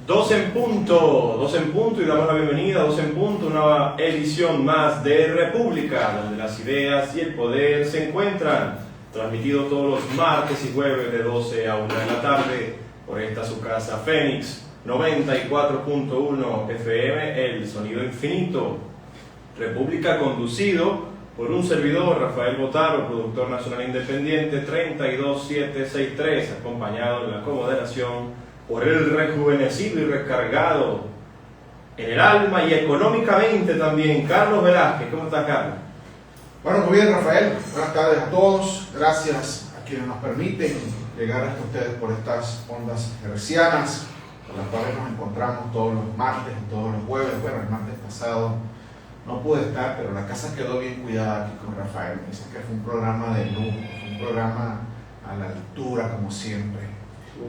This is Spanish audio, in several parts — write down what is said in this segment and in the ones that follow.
2 en punto y damos la bienvenida a 2 en punto, una edición más de República, donde las ideas y el poder se encuentran, transmitido todos los martes y jueves de 12 a 1 de la tarde por esta su casa Fénix 94.1 FM, el sonido infinito. República conducido por un servidor, Rafael Botaro, productor nacional independiente 32763, acompañado en la comoderación por el rejuvenecido y recargado en el alma y económicamente también, Carlos Velázquez. ¿Cómo estás, Carlos? Bueno, muy bien, Rafael. Buenas tardes a todos. Gracias a quienes nos permiten llegar hasta ustedes por estas ondas hercianas, con las cuales nos encontramos todos los martes y todos los jueves. Bueno, el martes pasado no pude estar, pero la casa quedó bien cuidada aquí con Rafael. Me dicen que fue un programa de lujo, un programa a la altura, como siempre.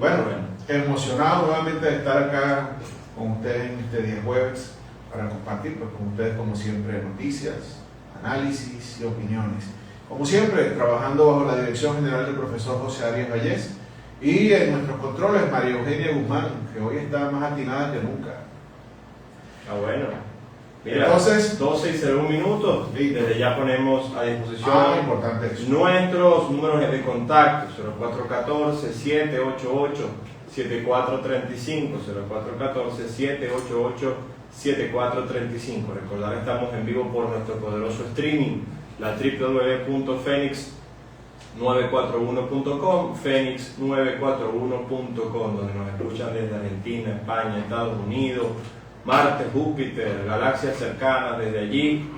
Bueno, emocionado nuevamente de estar acá con ustedes en este día jueves para compartir pues, con ustedes, como siempre, noticias, análisis y opiniones. Como siempre, trabajando bajo la dirección general del profesor José Arias Vallés y en nuestros controles, María Eugenia Guzmán, que hoy está más atinada que nunca. Ah, bueno. Mira, entonces, 12 y 01 minutos, desde ya ponemos a disposición nuestros números de contacto: 0414-788-7435, 0414-788-7435. Recordar, estamos en vivo por nuestro poderoso streaming, la www.fenix941.com, fenix941.com, donde nos escuchan desde Argentina, España, Estados Unidos, Marte, Júpiter, galaxias cercanas, desde allí,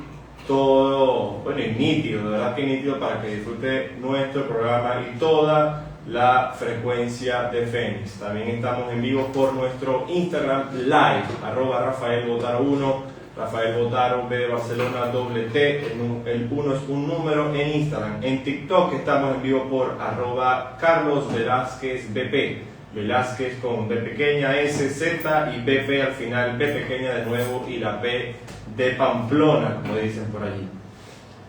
todo, bueno, y nítido, de verdad que nítido, para que disfrute nuestro programa y toda la frecuencia de Fénix. También estamos en vivo por nuestro Instagram Live, @RafaelBotaro1, Rafael Botaro, B de Barcelona, doble T, el 1 es un número en Instagram. En TikTok estamos en vivo por @CarlosVelázquezBP. Velázquez con B pequeña, S, Z y BP al final, B pequeña de nuevo y la P de Pamplona, como dicen por allí.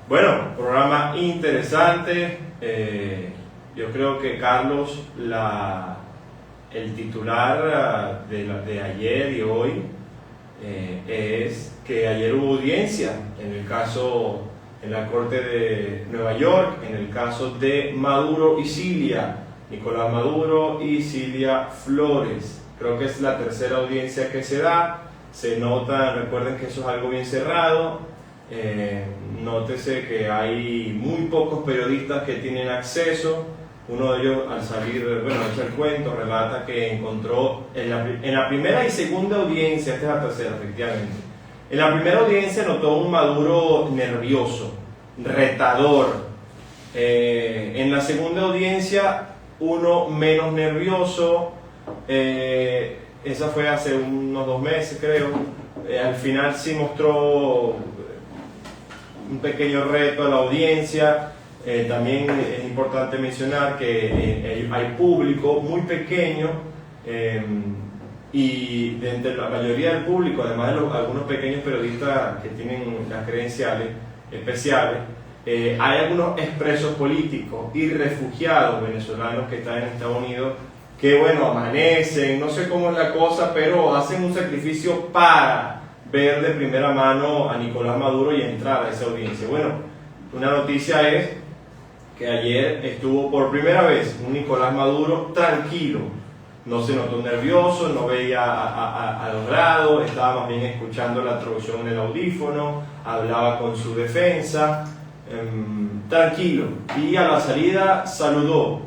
Bueno, programa interesante. Yo creo que, Carlos, el titular de ayer y hoy es que ayer hubo audiencia en el caso, en la Corte de Nueva York, en el caso de Maduro y Cilia. Nicolás Maduro y Cilia Flores. Creo que es la tercera audiencia que se da. Se nota, recuerden que eso es algo bien cerrado. Nótese que hay muy pocos periodistas que tienen acceso. Uno de ellos, al salir, bueno, echa el cuento, relata que encontró en la primera y segunda audiencia, esta es la tercera, efectivamente. En la primera audiencia notó un Maduro nervioso, retador. En la segunda audiencia, uno menos nervioso. Esa fue hace unos 2 meses, creo. Al final sí mostró un pequeño reto a la audiencia. También es importante mencionar que hay público muy pequeño, y de entre la mayoría del público, además de algunos pequeños periodistas que tienen las credenciales especiales, hay algunos expresos políticos y refugiados venezolanos que están en Estados Unidos que, bueno, amanecen, no sé cómo es la cosa, pero hacen un sacrificio para ver de primera mano a Nicolás Maduro y entrar a esa audiencia. Bueno, una noticia es que ayer estuvo por primera vez un Nicolás Maduro tranquilo, no se notó nervioso, no veía a los lados, estaba más bien escuchando la traducción en el audífono, hablaba con su defensa. Tranquilo, y a la salida saludó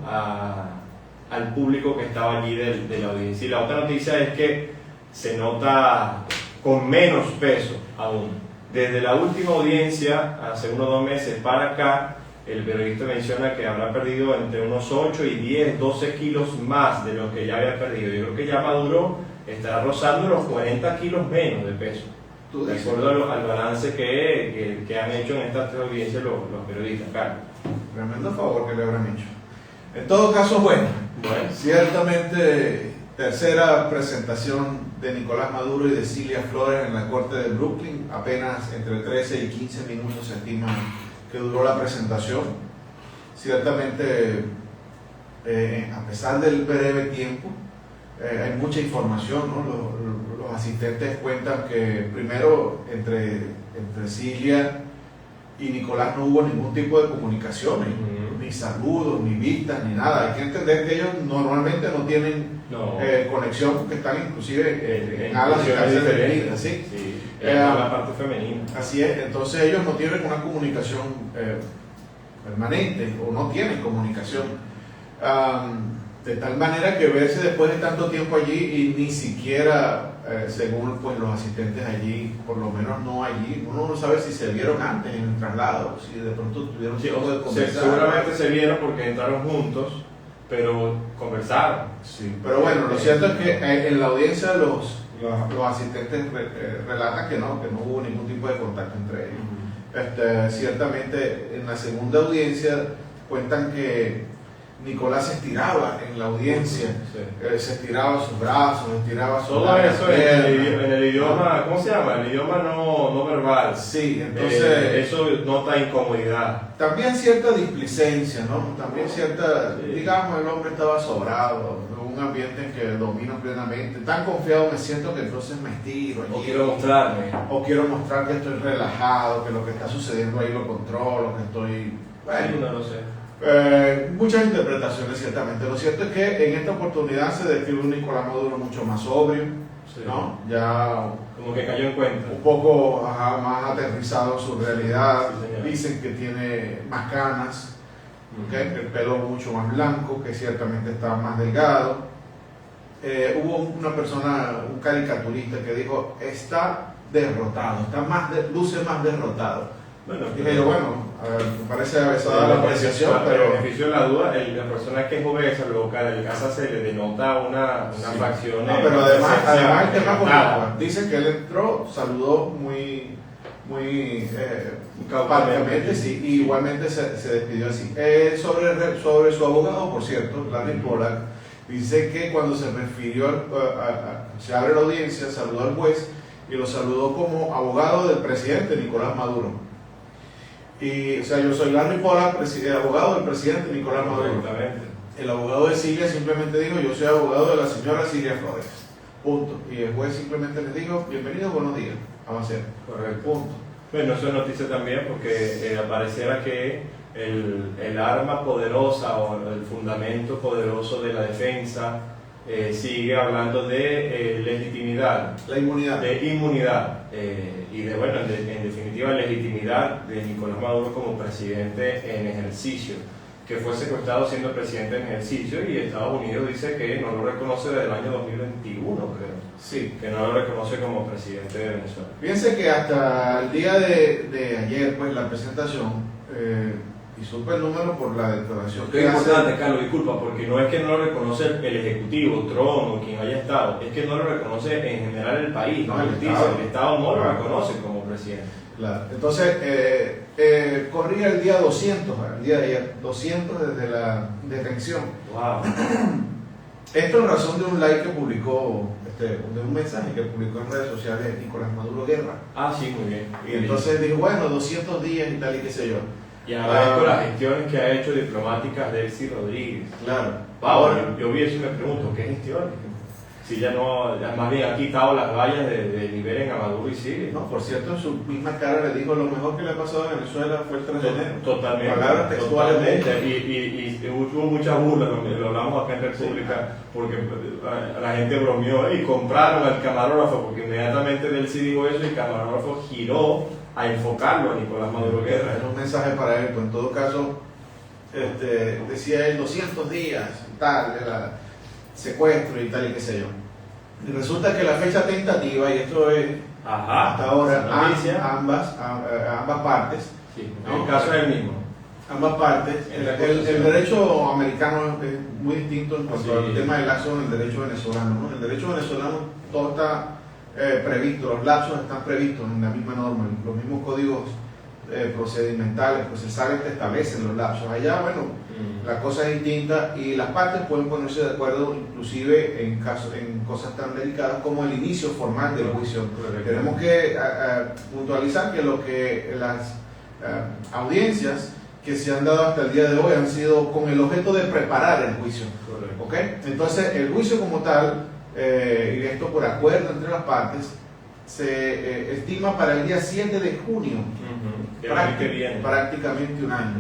al público que estaba allí de la audiencia. Y la otra noticia es que se nota con menos peso aún. Desde la última audiencia, hace unos 2 meses para acá, el periodista menciona que habrá perdido entre unos 8 y 10, 12 kilos más de lo que ya había perdido. Yo creo que ya Maduro estará rozando los 40 kilos menos de peso, de acuerdo al balance que han hecho en estas 3 audiencias los periodistas. Carlos. Tremendo favor que le habrán hecho. En todo caso, bueno, ciertamente tercera presentación de Nicolás Maduro y de Cilia Flores en la Corte de Brooklyn. Apenas entre 13 y 15 minutos se estima que duró la presentación. Ciertamente, a pesar del breve tiempo, hay mucha información, ¿no? Los asistentes cuentan que primero entre Cilia y Nicolás no hubo ningún tipo de comunicaciones, ni saludos, ni vistas, ni nada. Hay que entender que ellos normalmente no tienen conexión porque están inclusive en alas de cárcel femeninas, ¿sí? Sí, la parte femenina. Así es, entonces ellos no tienen una comunicación permanente o no tienen comunicación. De tal manera que verse después de tanto tiempo allí y ni siquiera, según pues, los asistentes allí, por lo menos no allí, uno no sabe si se vieron antes en el traslado, si de pronto tuvieron tiempo de conversar. Seguramente se vieron porque entraron juntos, pero conversaron. Sí, pero bueno, lo cierto es que en la audiencia los asistentes relatan que no hubo ningún tipo de contacto entre ellos. Ciertamente en la segunda audiencia cuentan que Nicolás se estiraba en la audiencia, se estiraba sus brazos, estiraba sus todo eso en el idioma, ¿cómo se llama? El idioma no verbal. Sí, entonces eso nota incomodidad. También cierta displicencia, ¿no? También cierta, digamos, el hombre estaba sobrado, en un ambiente en que domino plenamente, tan confiado me siento que entonces me estiro allí, o quiero mostrar que estoy relajado, que lo que está sucediendo ahí lo controlo, que estoy... Bueno, sí, no lo sé. Muchas interpretaciones ciertamente. Lo cierto es que en esta oportunidad se describe un Nicolás Maduro mucho más sobrio, ¿no? Ya como que cayó en cuenta, un poco más aterrizado en su realidad. Sí, dicen que tiene más canas, ¿okay? El pelo mucho más blanco, que ciertamente está más delgado. Hubo una persona, un caricaturista que dijo, está derrotado, luce más derrotado. Bueno, dije yo, me parece avesada la apreciación, pero... En beneficio de la duda, la persona que es obesa, luego cara de casa se le denota una facción... No, pero además el tema con dicen que él entró, saludó muy parcamente, sí, y igualmente se despidió así. Sobre su abogado, por cierto, Larry Pollack, dice que cuando se refirió, se abre la audiencia, saludó al juez y lo saludó como abogado del presidente Nicolás Maduro. Y, o sea, yo soy Larry Pollack, abogado del presidente Nicolás Maduro. El abogado de Cilia simplemente dijo, yo soy abogado de la señora Cilia Flores. Punto. Y el juez simplemente les dijo, bienvenido, buenos días. Avancemos. Correcto. Punto. Bueno, eso es noticia también porque pareciera que el arma poderosa o el fundamento poderoso de la defensa sigue hablando de legitimidad. La inmunidad. De inmunidad. Y de, bueno, en definitiva, legitimidad de Nicolás Maduro como presidente en ejercicio, que fue secuestrado siendo presidente en ejercicio y Estados Unidos dice que no lo reconoce desde el año 2021, creo. Sí. Que no lo reconoce como presidente de Venezuela. Fíjense que hasta el día de ayer, pues la presentación, y supe el número por la declaración que es importante, Carlos, disculpa, porque no es que no lo reconoce el Ejecutivo, Trump o quien haya estado, es que no lo reconoce en general el país, no, el Estado no lo reconoce como presidente. Claro. Entonces, corría el día 200, el día de ayer, 200 desde la detención. Wow. Esto en razón de un like que publicó, de un mensaje que publicó en redes sociales Nicolás Maduro Guerra. Ah, sí, muy bien. Y entonces dijo, bueno, 200 días y tal y qué sé yo. Y agradezco las gestiones que ha hecho diplomáticas Delcy Rodríguez. Claro. Ahora, yo vi eso y me pregunto, ¿qué gestiones? Si ya no, más bien ha quitado las vallas de liberen a Maduro y sigue. No, por cierto, en su misma cara le dijo, lo mejor que le ha pasado a Venezuela fue el 3 de enero. Totalmente. Palabras textualmente. Y hubo mucha burla, lo hablamos acá en República, porque la gente bromeó y compraron al camarógrafo, porque inmediatamente Delcy dijo eso y el camarógrafo giró a enfocarlo a Nicolás Maduro Guerra. Era un mensaje para él, pues en todo caso, decía él 200 días y tal, de la secuestro y tal y qué sé yo. Y resulta que la fecha tentativa, y esto es hasta ahora, ambas partes, sí, ¿no? El caso es el mismo. Ambas partes, el derecho americano es muy distinto en cuanto al tema del lapso en el derecho venezolano, ¿no? En el derecho venezolano todo está previsto, los lapsos están previstos en la misma norma, los mismos códigos procedimentales, procesales te establecen los lapsos. Allá, bueno, la cosa es distinta y las partes pueden ponerse de acuerdo inclusive en cosas tan delicadas como el inicio formal del juicio. Tenemos que puntualizar que las audiencias que se han dado hasta el día de hoy han sido con el objeto de preparar el juicio. ¿Okay? Entonces el juicio como tal y esto por acuerdo entre las partes, se estima para el día 7 de junio, prácticamente un año,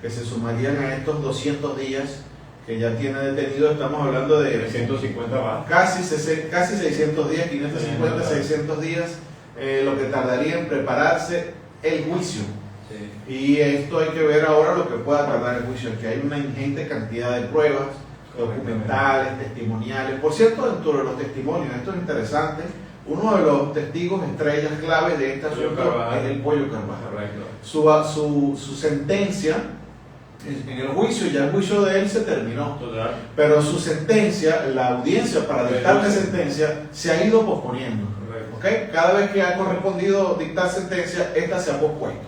que se sumarían a estos 200 días que ya tiene detenido. Estamos hablando de 350 más. casi 600 días, 550, 600 días, lo que tardaría en prepararse el juicio. Sí. Y esto hay que ver ahora lo que pueda tardar el juicio, que hay una ingente cantidad de pruebas documentales, testimoniales. Por cierto, dentro de los testimonios, esto es interesante, uno de los testigos estrellas claves de este asunto es el Pollo Carvajal. Su sentencia en el juicio, ya el juicio de él se terminó, pero su sentencia, la audiencia para dictar la sentencia se ha ido posponiendo. ¿Okay? Cada vez que ha correspondido dictar sentencia, esta se ha pospuesto.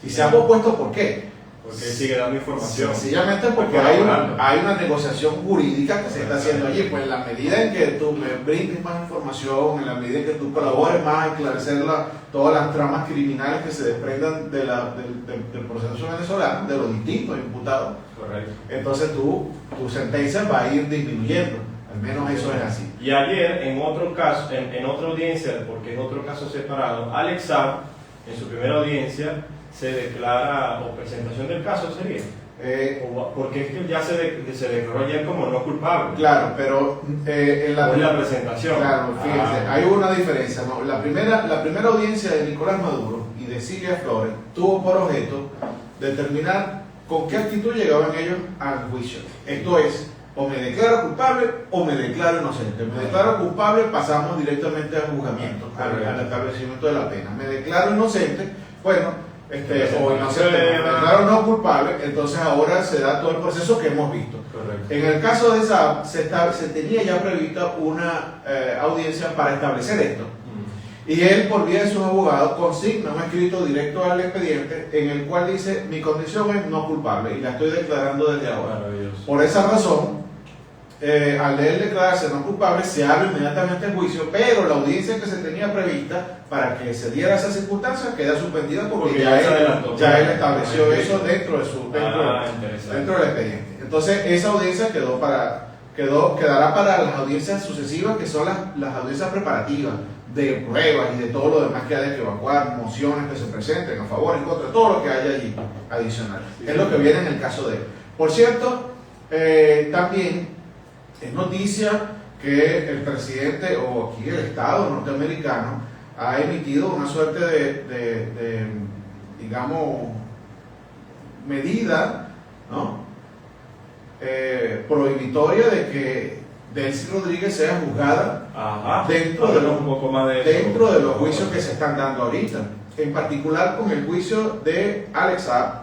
¿Y se ha pospuesto por qué? Porque sigue dando información. Sencillamente porque hay una negociación jurídica que se está haciendo allí. Pues en la medida en que tú me brindes más información, en la medida en que tú colabores más a esclarecer todas las tramas criminales que se desprendan del proceso venezolano, de los distintos imputados, correcto, entonces tu sentencia va a ir disminuyendo. Al menos eso es así. Y ayer, en otro caso, en otra audiencia, porque es otro caso separado, Alex Saab, en su primera audiencia, se declara, o presentación del caso sería, porque es que ya se declaró ayer como no culpable. Claro, pero en la presentación. Claro, fíjense, hay una diferencia, ¿no? La primera audiencia de Nicolás Maduro y de Cilia Flores tuvo por objeto determinar con qué actitud llegaban ellos al juicio. Esto es, o me declaro culpable o me declaro inocente. Me declaro culpable, pasamos directamente al juzgamiento, al establecimiento de la pena. Me declaro inocente, bueno, o inocente, me declaro no culpable, entonces ahora se da todo el proceso que hemos visto. Correcto. En el caso de Saab, se tenía ya prevista una audiencia para establecer esto. Y él, por vía de sus abogados, consigna un escrito directo al expediente en el cual dice: mi condición es no culpable y la estoy declarando desde ahora. Por esa razón, al él declararse no culpable, se abre inmediatamente el juicio, pero la audiencia que se tenía prevista para que se diera esa circunstancia queda suspendida porque ya él estableció eso dentro del expediente. Entonces, esa audiencia quedará para las audiencias sucesivas, que son las audiencias preparativas de pruebas y de todo lo demás que haya que evacuar, mociones que se presenten a favor, en contra, todo lo que haya allí adicional. Sí. Es lo que viene en el caso de él. Por cierto, también es noticia que el presidente, o aquí el Estado norteamericano, ha emitido una suerte de digamos, medida, ¿no? Prohibitoria de que Delcy Rodríguez sea juzgada dentro de los juicios que se están dando ahorita, en particular con el juicio de Alex Saab,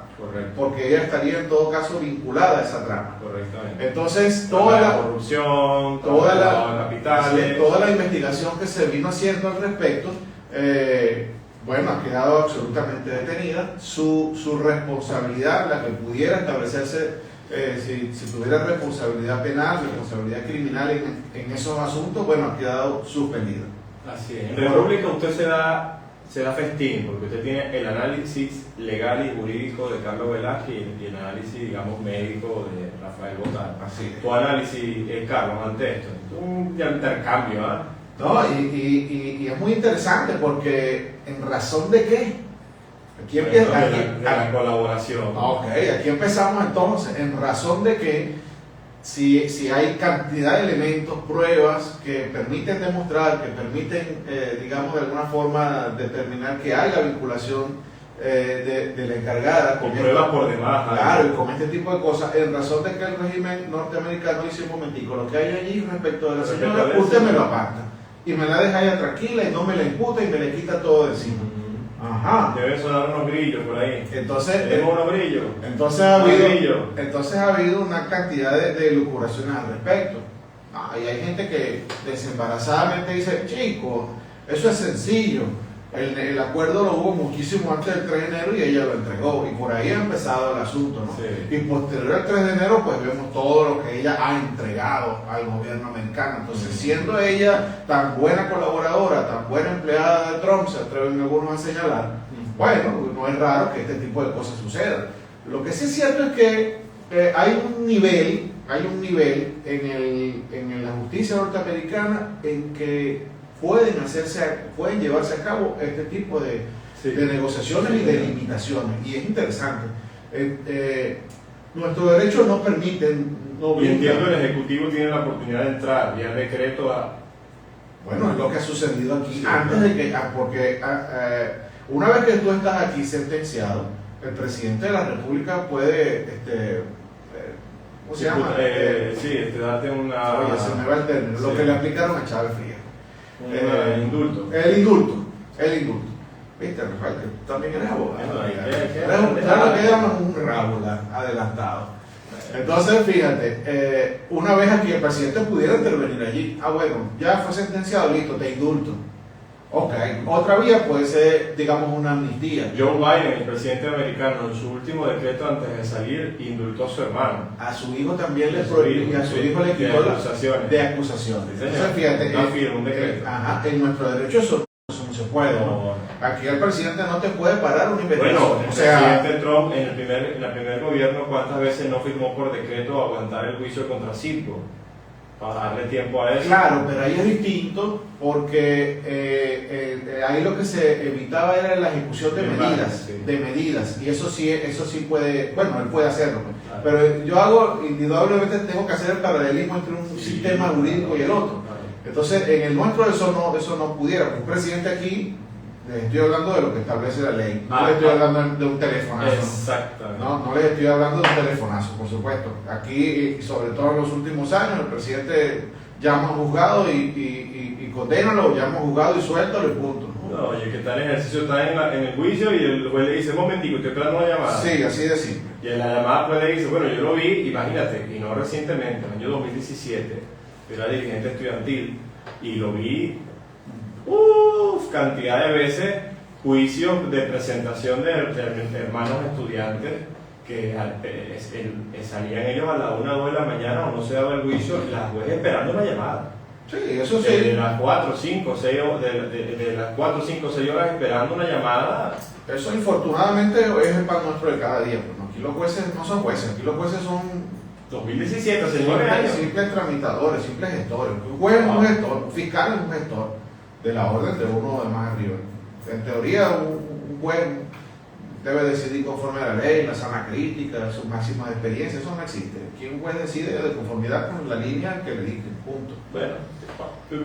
porque ella estaría en todo caso vinculada a esa trama. Correctamente. Entonces toda la corrupción, toda la investigación que se vino haciendo al respecto, bueno, ha quedado absolutamente detenida. Su responsabilidad, la que pudiera establecerse, si tuviera responsabilidad penal, responsabilidad criminal en esos asuntos, bueno, ha quedado suspendida. Así es. En República usted se da festín, porque usted tiene el análisis legal y jurídico de Carlos Velázquez y el análisis, digamos, médico de Rafael Botán. Así es. Tu análisis, Carlos, ante esto, un intercambio, ¿ah? No, y es muy interesante porque, ¿en razón de qué? Aquí empieza la colaboración. Ok, aquí empezamos entonces. En razón de que si hay cantidad de elementos, pruebas que permiten demostrar, que permiten, digamos, de alguna forma determinar que hay la vinculación de la encargada con pruebas por demás. Claro, y con este tipo de cosas, en razón de que el régimen norteamericano dice: un momentico, lo que hay allí respecto de la señora, usted me lo aparta y me la deja ya tranquila y no me la imputa y me le quita todo de encima. Ajá. Debe sonar unos grillos por ahí. Entonces, tenemos unos grillos. Entonces ha habido una cantidad de lucubraciones al respecto. Y hay gente que desembarazadamente dice: chico, eso es sencillo. El acuerdo lo hubo muchísimo antes del 3 de enero y ella lo entregó. Y por ahí ha empezado el asunto, ¿no? Sí. Y posterior al 3 de enero, pues vemos todo lo que ella ha entregado al gobierno americano. Entonces, siendo ella tan buena colaboradora, tan buena empleada de Trump, se atreven algunos a señalar, bueno, no es raro que este tipo de cosas sucedan. Lo que sí es cierto es que hay un nivel hay un nivel en la justicia norteamericana en que pueden llevarse a cabo este tipo de negociaciones y de limitaciones, y es interesante. Nuestros derechos no permiten. Y entiendo el Ejecutivo tiene la oportunidad de entrar vía decreto a. Bueno, es lo que ha sucedido aquí. Antes de que. Porque una vez que tú estás aquí sentenciado, el presidente de la República puede. ¿Cómo se llama? Darte una. Oye, se me va el término. Lo que le aplicaron a Chávez Frías. Indulto. El indulto. Viste, Rafael, que también eres abogado. Claro que éramos un rábula adelantado. Entonces, fíjate, una vez aquí el presidente pudiera intervenir allí. Bueno, ya fue sentenciado, listo, te indulto. Ok, otra vía puede ser, digamos, una amnistía. Joe Biden, el presidente americano, en su último decreto antes de salir, indultó a su hermano. A su hijo también le prohibió, y a su hijo le quitó de acusaciones. Entonces, fíjate, un decreto. En nuestro derecho eso no se puede. Aquí el presidente no te puede parar una investigación. Bueno, el presidente Trump en el primer gobierno, ¿cuántas veces no firmó por decreto aguantar el juicio contra Citgo? Para darle tiempo a eso. Claro, pero ahí es distinto porque ahí lo que se evitaba era la ejecución de medidas, y eso sí puede, bueno, él puede hacerlo, claro. Pero yo indudablemente tengo que hacer el paralelismo entre un sistema jurídico y el otro. Entonces, en el nuestro eso no pudiera. Un presidente aquí, les estoy hablando de lo que establece la ley, no les estoy hablando de un telefonazo. Exactamente. No les estoy hablando de un telefonazo, por supuesto. Aquí, sobre todo en los últimos años, el presidente llama a un juzgado y condénalo, llama a un juzgado y suéltalo y punto. No, y el que está en ejercicio está en el juicio y el juez le dice, momentico, estoy esperando una llamada. Sí, así de simple. Y en la llamada pues le dice, bueno, yo lo vi, imagínate, y no recientemente, en el año 2017, yo era dirigente estudiantil y lo vi cantidad de veces, juicios de presentación de hermanos estudiantes que salían ellos a la 1 o 2 de la mañana o no se daba el juicio, la juez esperando una llamada. Sí, eso sí. De las 4, 5, 6 de las 4, 5, 6 horas esperando una llamada. Eso infortunadamente es el pan nuestro de cada día. Pues aquí los jueces no son jueces, aquí los jueces son 2017, hace 9 años. Simples tramitadores, simples gestores. Un juez es un gestor, un fiscal es un gestor de la orden de uno de más arriba. En teoría, un juez debe decidir conforme a la ley, la sana crítica, sus máximas experiencias, eso no existe. Aquí un juez decide de conformidad con la línea que le dicten, punto.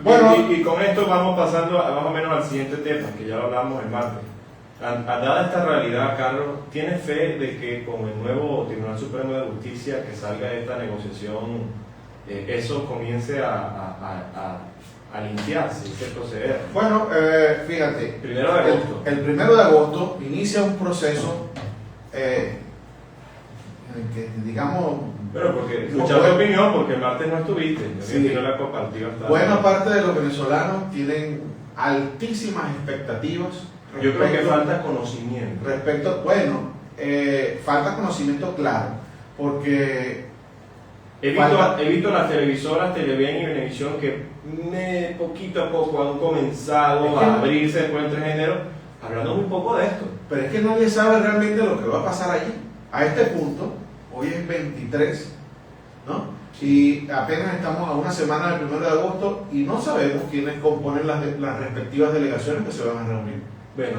Bueno, y con esto vamos pasando más o menos al siguiente tema, que ya lo hablamos el martes. Dada esta realidad, Carlos, ¿tienes fe de que con el nuevo Tribunal Supremo de Justicia que salga de esta negociación, eso comience a limpiarse, ese proceder? Bueno, fíjate, 1 de agosto. El 1 de agosto inicia un proceso en el que, digamos... Pero porque, escuchar tu opinión, porque el martes no estuviste, la compartida. Buena parte de los venezolanos tienen altísimas expectativas. Yo creo que falta conocimiento. Falta conocimiento claro, porque... He visto las televisoras Televen y Venevisión que poquito a poco han comenzado a abrirse después entre género, hablando un poco de esto. Pero es que nadie sabe realmente lo que va a pasar allí. A este punto, hoy es 23, ¿no? Y apenas estamos a una semana del 1 de agosto y no sabemos quiénes componen las respectivas delegaciones que se van a reunir. Bueno,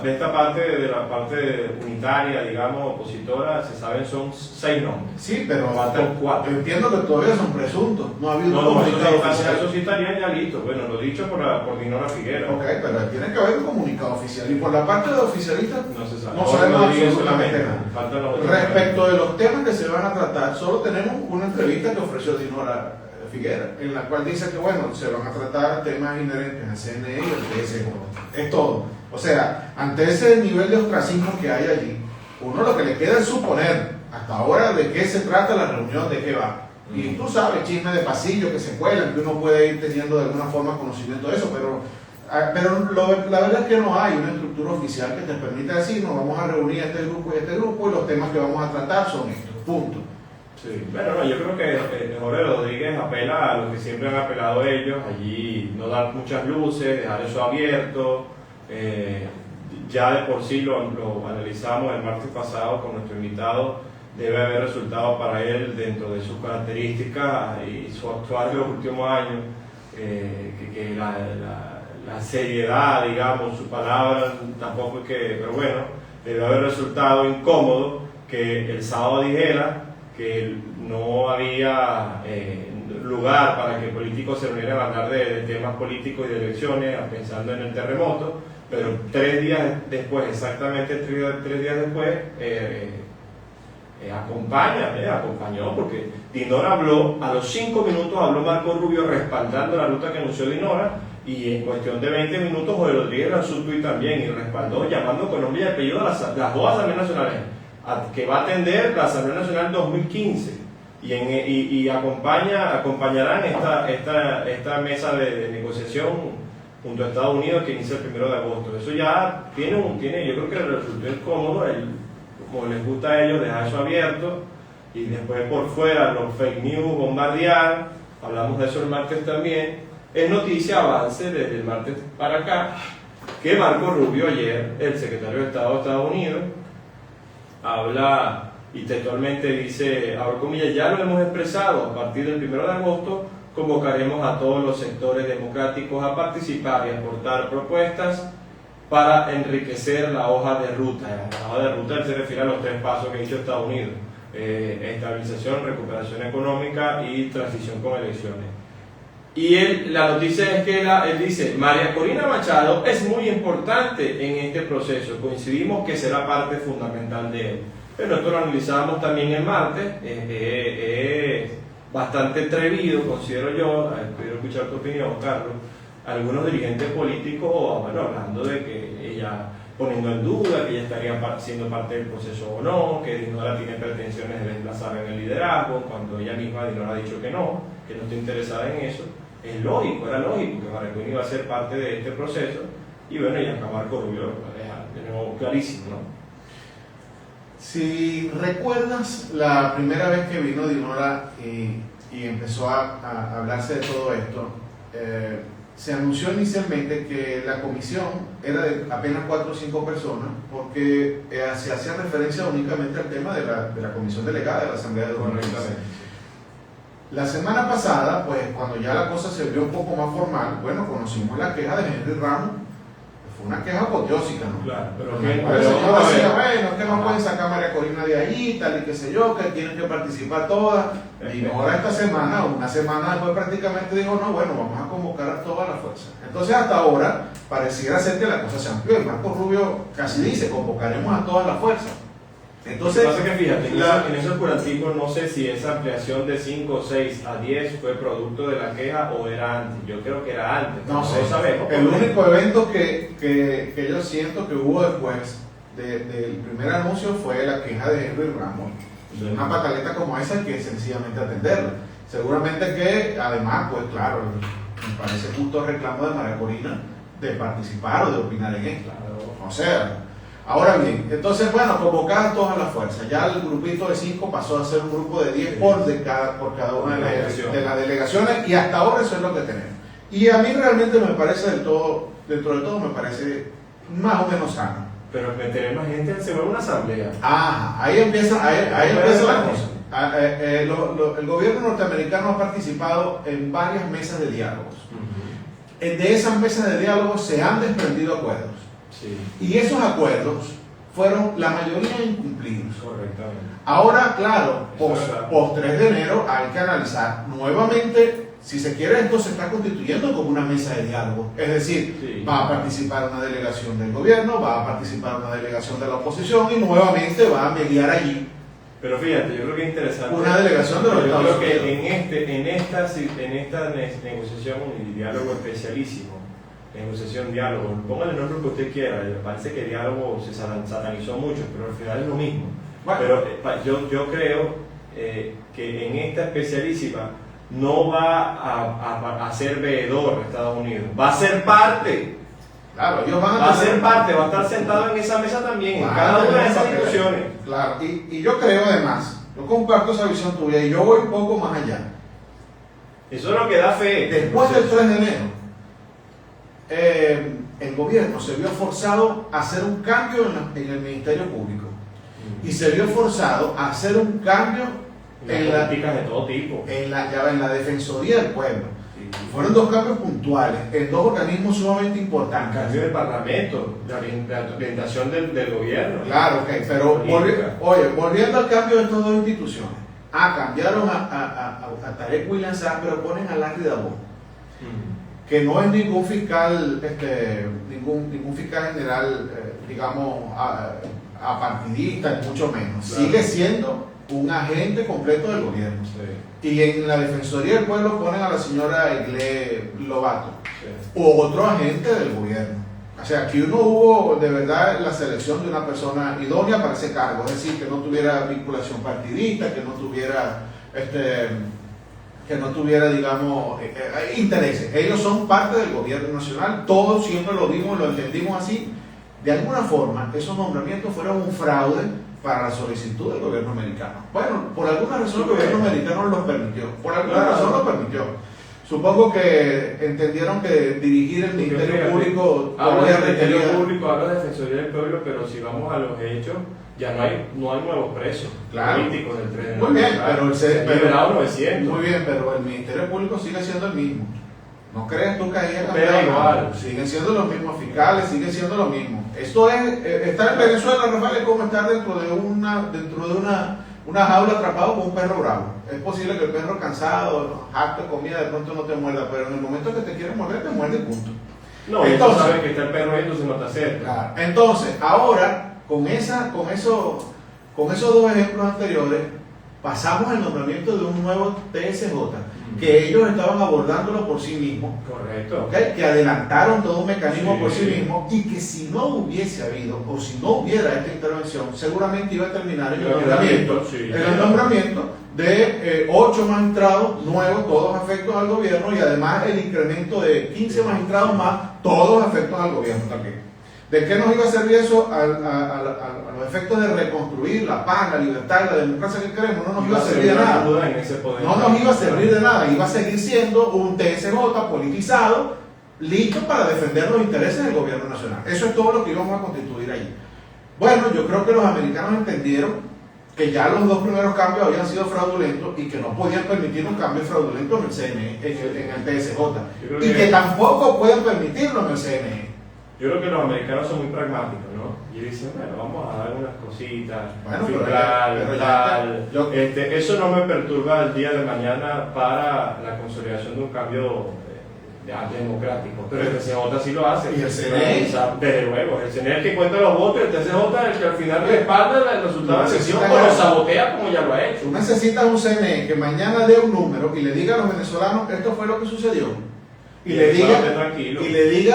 de esta parte, de la parte unitaria, digamos, opositora, se saben son 6 nombres. Sí, pero faltan 4. Entiendo que todavía son presuntos. No ha habido un comunicado oficial. Eso sí estaría ya listo. Bueno, lo dicho por Dinora Figuera. Ok, pero tiene que haber un comunicado oficial. Y por la parte de los oficialistas, no se sabe. No sabemos absolutamente nada. Respecto de los temas que se van a tratar, solo tenemos una entrevista que ofreció Dinora Figuera, en la cual dice que bueno, se van a tratar temas inherentes al CNE y al TSJ. Es todo. O sea, ante ese nivel de ostracismo que hay allí, uno lo que le queda es suponer hasta ahora de qué se trata la reunión, de qué va. Y tú sabes, chismes de pasillo que se cuelan, que uno puede ir teniendo de alguna forma conocimiento de eso, pero la verdad es que no hay una estructura oficial que te permita decir, nos vamos a reunir este grupo y los temas que vamos a tratar son estos, punto. Sí, bueno, no, yo creo que Jorge Rodríguez apela a lo que siempre han apelado ellos, allí no dar muchas luces, dejar eso abierto. Ya de por sí lo analizamos el martes pasado con nuestro invitado, debe haber resultado para él dentro de sus características y su actuar en los últimos años, que la seriedad, digamos, su palabra tampoco es que, pero bueno, debe haber resultado incómodo que el sábado dijera que no había lugar para que políticos se reunieran a hablar de temas políticos y de elecciones, pensando en el terremoto, pero 3 días después, exactamente 3 días después, acompañó, porque Dinora habló, a los 5 minutos habló Marco Rubio respaldando la ruta que anunció Dinora, y en cuestión de 20 minutos Jorge Rodríguez lanzó un tuit también y respaldó, llamando con nombre y apellido a las 2 asambleas nacionales, que va a atender la Asamblea Nacional 2015, y acompañarán esta mesa de negociación junto a Estados Unidos, que inicia el 1 de agosto. Eso ya tiene, yo creo que resultó incómodo, como les gusta a ellos, dejar eso abierto, y después por fuera los fake news bombardear. Hablamos de eso el martes también. Es noticia, avance desde el martes para acá, que Marco Rubio ayer, el secretario de Estado de Estados Unidos, habla y textualmente dice, abro comillas, ya lo hemos expresado, a partir del 1 de agosto convocaremos a todos los sectores democráticos a participar y aportar propuestas para enriquecer la hoja de ruta. La hoja de ruta se refiere a los 3 pasos que ha hecho Estados Unidos: estabilización, recuperación económica y transición con elecciones. Y la noticia es que él dice, María Corina Machado es muy importante en este proceso, coincidimos que será parte fundamental de él. Pero esto lo analizábamos también el martes, es bastante atrevido, considero yo, quiero escuchar tu opinión, Carlos, algunos dirigentes políticos, bueno, hablando de que ella, poniendo en duda que ella estaría siendo parte del proceso o no, que Dinora tiene pretensiones de desplazar en el liderazgo, cuando ella misma Dinora ha dicho que no está interesada en eso. Es lógico, era lógico que María Corina iba a ser parte de este proceso, y bueno, y acá Marco Rubio lo deja de nuevo clarísimo, ¿no? Si recuerdas la primera vez que vino Dinora y empezó a hablarse de todo esto, se anunció inicialmente que la comisión era de apenas 4 o 5 personas, porque se hacía referencia únicamente al tema de la comisión delegada de la Asamblea de 2015. La semana pasada, pues cuando ya la cosa se vio un poco más formal, bueno, conocimos la queja de Henry Ramos. Fue una queja apoteósica, ¿no? Claro, pero que no pueden sacar a María Corina de ahí, tal y qué sé yo, que tienen que participar todas. Y ahora esta semana, una semana después prácticamente dijo, no, bueno, vamos a convocar a toda la fuerza. Entonces hasta ahora pareciera ser que la cosa se amplió. Marco Rubio casi dice, convocaremos a toda la fuerza. Entonces, lo que pasa es que fíjate, en ese oscurantismo no sé si esa ampliación de 5, 6 a 10 fue producto de la queja o era antes. Yo creo que era antes. No sé, sabemos. El único evento que yo siento que hubo después del primer anuncio fue la queja de Henry Ramos. Y una pataleta como esa hay que sencillamente atenderla. Seguramente que, además, pues claro, me parece justo el reclamo de María Corina de participar o de opinar en esto. O sea, ahora bien, entonces, bueno, convocadas todas las fuerzas. Ya el grupito de 5 pasó a ser un grupo de 10 por cada una de las delegaciones, y hasta ahora eso es lo que tenemos. Y a mí realmente me parece dentro de todo, me parece más o menos sano. Pero meter más gente se va a una asamblea. Ahí empieza la cosa. El gobierno norteamericano ha participado en varias mesas de diálogos. De esas mesas de diálogos se han desprendido acuerdos. Sí. Y esos acuerdos fueron la mayoría incumplidos. Correctamente. Ahora, claro, post 3 de enero hay que analizar nuevamente, si se quiere, esto se está constituyendo como una mesa de diálogo. Es decir, sí, va a participar una delegación del gobierno, va a participar una delegación de la oposición y nuevamente va a mediar allí. Pero fíjate, yo creo que es interesante. Una delegación de los Estados Unidos. Yo creo que en esta negociación y diálogo especialísimo, negociación, diálogo, póngale el nombre que usted quiera, parece que diálogo se satanizó mucho, pero al final es lo mismo. Bueno. Pero yo creo que en esta especialísima no va a ser veedor de Estados Unidos, va a ser parte. Claro, ellos van a ser parte, va a estar sentado en esa mesa también, en cada una de esas discusiones. Claro, y yo creo además, yo comparto esa visión tuya y yo voy un poco más allá. Eso es lo que da fe. Después del 3 de enero, el gobierno se vio forzado a hacer un cambio en el Ministerio Público. y se vio forzado a hacer un cambio en las políticas de todo tipo. En la Defensoría del Pueblo. Sí. Fueron dos cambios puntuales en dos organismos sumamente importantes. Cambio de parlamento, la orientación del gobierno. Claro, ok, pero volviendo al cambio de estas dos instituciones. Cambiaron a Tarek William Saab, pero ponen a Larry Dabón, que no es ningún fiscal, ningún fiscal general, digamos, apartidista, ni mucho menos. Claro. Sigue siendo un agente completo del gobierno. Sí. Y en la Defensoría del Pueblo ponen a la señora Iglé Lobato, Sí. otro agente del gobierno. O sea, aquí no hubo de verdad la selección de una persona idónea para ese cargo, es decir, que no tuviera vinculación partidista, que no tuviera, digamos, intereses. Ellos son parte del gobierno nacional, todos siempre lo vimos, lo entendimos así. De alguna forma, esos nombramientos fueron un fraude para la solicitud del gobierno americano. Bueno, por alguna razón el gobierno americano los permitió, por alguna razón los permitió. Supongo que entendieron que dirigir el Ministerio Público habla del Ministerio Público, habla de Defensoría del Pueblo, pero si vamos a los hechos, ya no hay nuevos presos políticos del 3 de Muy bien, pero se han liberado 900. Muy bien, pero el Ministerio Público sigue siendo el mismo. ¿No crees tú que ahí ha Pero cambiado? igual. Siguen siendo los mismos fiscales, siguen siendo lo mismo. Esto es, estar en Venezuela, Rafael, es como estar dentro de una jaula atrapado con un perro bravo. Es posible que el perro cansado, harto de comida, de pronto no te muerda, pero en el momento que te quiere morder, te muerde y punto. No, entonces sabes que está el perro ahí, entonces no te acerca. Claro. Entonces, ahora, con esos dos ejemplos anteriores, pasamos al nombramiento de un nuevo TSJ, que ellos estaban abordándolo por sí mismos. Correcto. ¿Okay? Que adelantaron todo un mecanismo por sí Sí. mismos, y que si no hubiese habido o si no hubiera esta intervención, seguramente iba a terminar en el nombramiento de 8 magistrados nuevos, todos afectos al gobierno, y además el incremento de 15 magistrados más, todos afectos al gobierno también. ¿De qué nos iba a servir eso a los efectos de reconstruir la paz, la libertad y la democracia que queremos? No nos iba a servir de nada. No nos iba a servir de nada. Iba a seguir siendo un TSJ politizado, listo para defender los intereses del gobierno nacional. Eso es todo lo que íbamos a constituir ahí. Bueno, yo creo que los americanos entendieron que ya los dos primeros cambios habían sido fraudulentos y que no podían permitir un cambio fraudulento en el CNE, en el TSJ. Y que tampoco pueden permitirlo en el CNE. Yo creo que los americanos son muy pragmáticos, ¿no? Y dicen, bueno, vamos a dar unas cositas, eso no me perturba el día de mañana para la consolidación de un cambio democrático, pero el TCJ sí lo hace. ¿Y el CNE? Desde luego, el CNE es el que cuenta los votos, el TCJ es el que al final respalda el resultado de la elección o lo sabotea como ya lo ha hecho. Tú necesitas un CNE que mañana dé un número y le diga a los venezolanos, esto fue lo que sucedió. Y le diga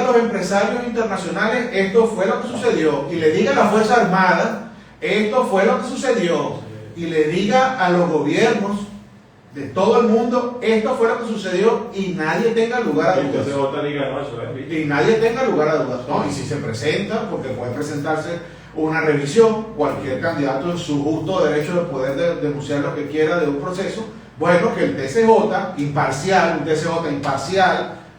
a los empresarios internacionales, esto fue lo que sucedió. Y le diga a la Fuerza Armada, esto fue lo que sucedió. Y le diga a los gobiernos de todo el mundo, esto fue lo que sucedió, y nadie tenga lugar a dudas. Y nadie tenga lugar a dudas. No, y si se presenta, porque puede presentarse una revisión, cualquier candidato en su justo derecho de poder denunciar lo que quiera de un proceso, bueno, que el TSJ imparcial,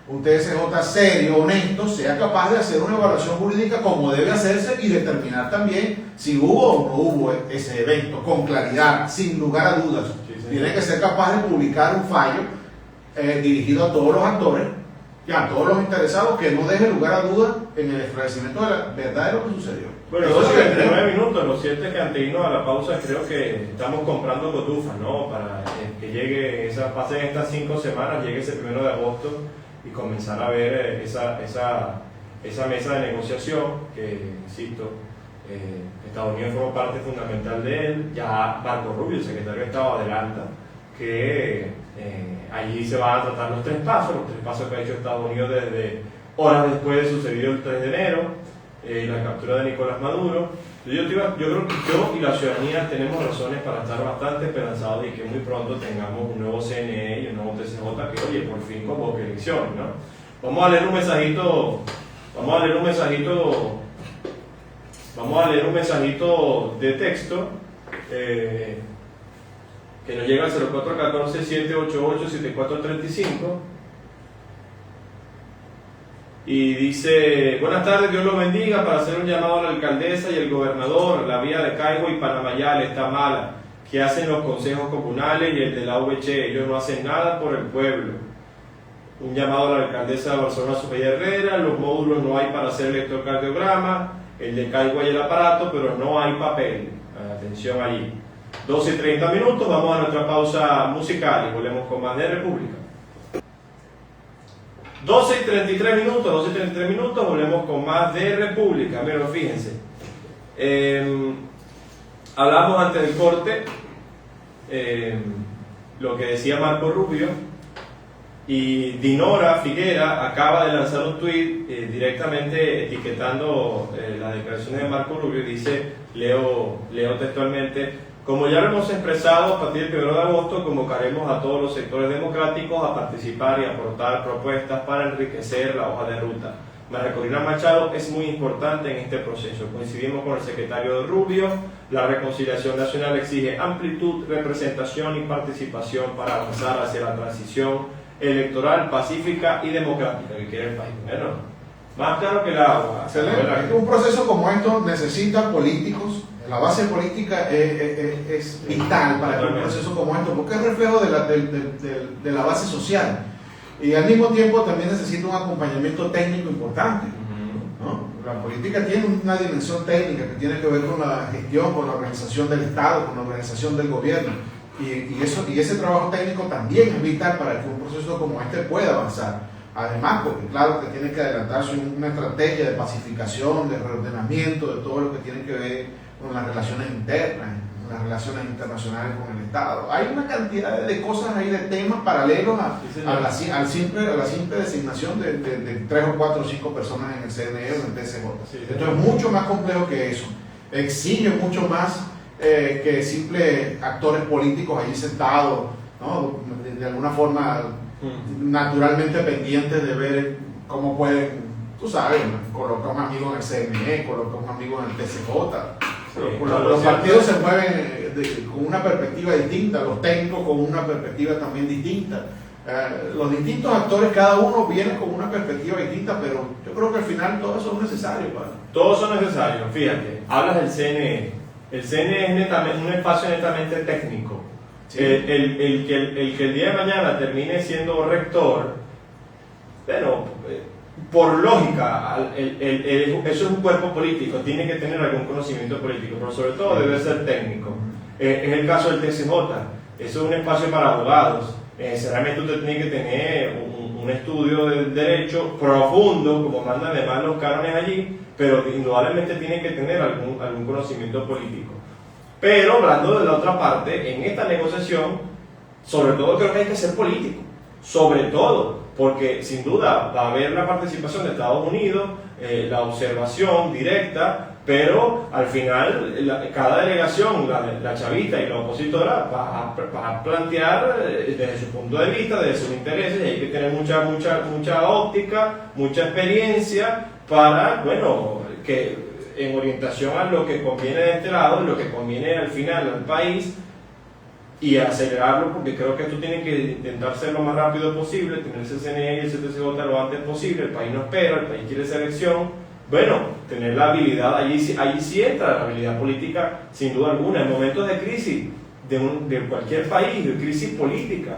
un TSJ serio, honesto, sea capaz de hacer una evaluación jurídica como debe hacerse y determinar también si hubo o no hubo ese evento, con claridad, sin lugar a dudas. Tiene que ser capaz de publicar un fallo dirigido a todos los actores y a todos los interesados, que no deje lugar a dudas en el esclarecimiento de la verdad de lo que sucedió. Bueno, 29 minutos, lo cierto es que antes de irnos a la pausa creo que estamos comprando cotufas, ¿no? Para que llegue pasen estas 5 semanas, llegue ese 1 de agosto y comenzar a ver esa mesa de negociación que, insisto, Estados Unidos forma parte fundamental de él. Ya Marco Rubio, el secretario de Estado, adelanta que allí se van a tratar los 3 pasos que ha hecho Estados Unidos desde horas después de sucedido el 3 de enero, la captura de Nicolás Maduro. Yo creo que yo y la ciudadanía tenemos razones para estar bastante esperanzados y que muy pronto tengamos un nuevo CNE y un nuevo TSJ que, oye, por fin convoque elecciones, ¿no? Vamos a leer un mensajito de texto que nos llega al 0414-788-7435. y dice: buenas tardes, Dios los bendiga, para hacer un llamado a la alcaldesa y el gobernador. La vía de Caibo y Panamayal está mala. ¿Qué hacen los consejos comunales y el de la VC? Ellos no hacen nada por el pueblo. Un llamado a la alcaldesa de Barcelona, Sofía Herrera. Los módulos no hay para hacer electrocardiograma. El de Caibo hay el aparato, pero no hay papel. Atención allí. 12:30 minutos, vamos a nuestra pausa musical y volvemos con más de República. 12:33 minutos, volvemos con más de República. Miren, fíjense. Hablamos antes del corte, lo que decía Marco Rubio, y Dinora Figuera acaba de lanzar un tuit directamente etiquetando las declaraciones de Marco Rubio. Dice, leo textualmente: como ya lo hemos expresado, a partir del 1 de agosto convocaremos a todos los sectores democráticos a participar y aportar propuestas para enriquecer la hoja de ruta. María Corina Machado es muy importante en este proceso. Coincidimos con el secretario Rubio. La reconciliación nacional exige amplitud, representación y participación para avanzar hacia la transición electoral pacífica y democrática que quiere el país. Bueno, más claro que el agua. Excelente. Un proceso como esto necesita políticos. La base política es vital para que un proceso como esto, porque es reflejo de la base social. Y al mismo tiempo también necesita un acompañamiento técnico importante, ¿no? La política tiene una dimensión técnica que tiene que ver con la gestión, con la organización del Estado, con la organización del gobierno. Y ese trabajo técnico también es vital para que un proceso como este pueda avanzar. Además, porque claro que tiene que adelantarse una estrategia de pacificación, de reordenamiento, de todo lo que tiene que ver con las relaciones internas, con las relaciones internacionales con el Estado. Hay una cantidad de cosas ahí, de temas paralelos a la simple designación de 3 o 4 o 5 personas en el CNE o en el TSJ. Esto es mucho más complejo que eso. Exige mucho más que simples actores políticos allí sentados, ¿no? De alguna forma naturalmente pendientes de ver cómo pueden, tú sabes, colocar un amigo en el CNE, colocar un amigo en el TSJ. Los partidos se mueven con una perspectiva distinta, los técnicos con una perspectiva también distinta. Los distintos actores, cada uno viene con una perspectiva distinta, pero yo creo que al final todos son necesarios. Todos son necesarios, fíjate. Hablas del CNE. El CNE es un espacio netamente técnico. Sí. El que el día de mañana termine siendo rector, bueno, por lógica, eso es un cuerpo político, tiene que tener algún conocimiento político, pero sobre todo debe ser técnico. En el caso del TSJ, eso es un espacio para abogados. Necesariamente usted tiene que tener un estudio del derecho profundo, como mandan además los cánones allí, pero indudablemente tiene que tener algún conocimiento político. Pero hablando de la otra parte, en esta negociación, sobre todo creo que hay que ser político, sobre todo, porque sin duda va a haber la participación de Estados Unidos, la observación directa, pero al final cada delegación, la chavista y la opositora, va a plantear desde su punto de vista, desde sus intereses, y hay que tener mucha óptica, mucha experiencia para, bueno, que en orientación a lo que conviene de este lado, lo que conviene al final al país, y acelerarlo, porque creo que esto tiene que intentar ser lo más rápido posible, tener ese CNE y el CTCJ lo antes posible. El país no espera, el país quiere selección. Bueno, tener la habilidad, ahí sí entra la habilidad política sin duda alguna. En momentos de crisis de cualquier país, de crisis política,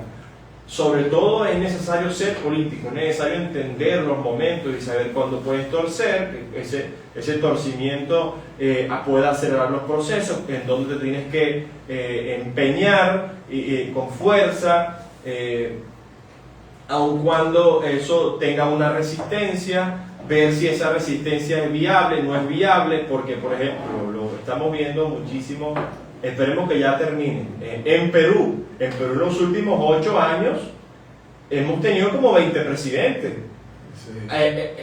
sobre todo es necesario ser político, es necesario entender los momentos y saber cuándo puedes torcer, que ese torcimiento pueda acelerar los procesos, en donde te tienes que empeñar con fuerza, aun cuando eso tenga una resistencia, ver si esa resistencia es viable, no es viable, porque por ejemplo lo estamos viendo muchísimo. Esperemos que ya termine. En Perú en los últimos 8 años hemos tenido como 20 presidentes. Sí.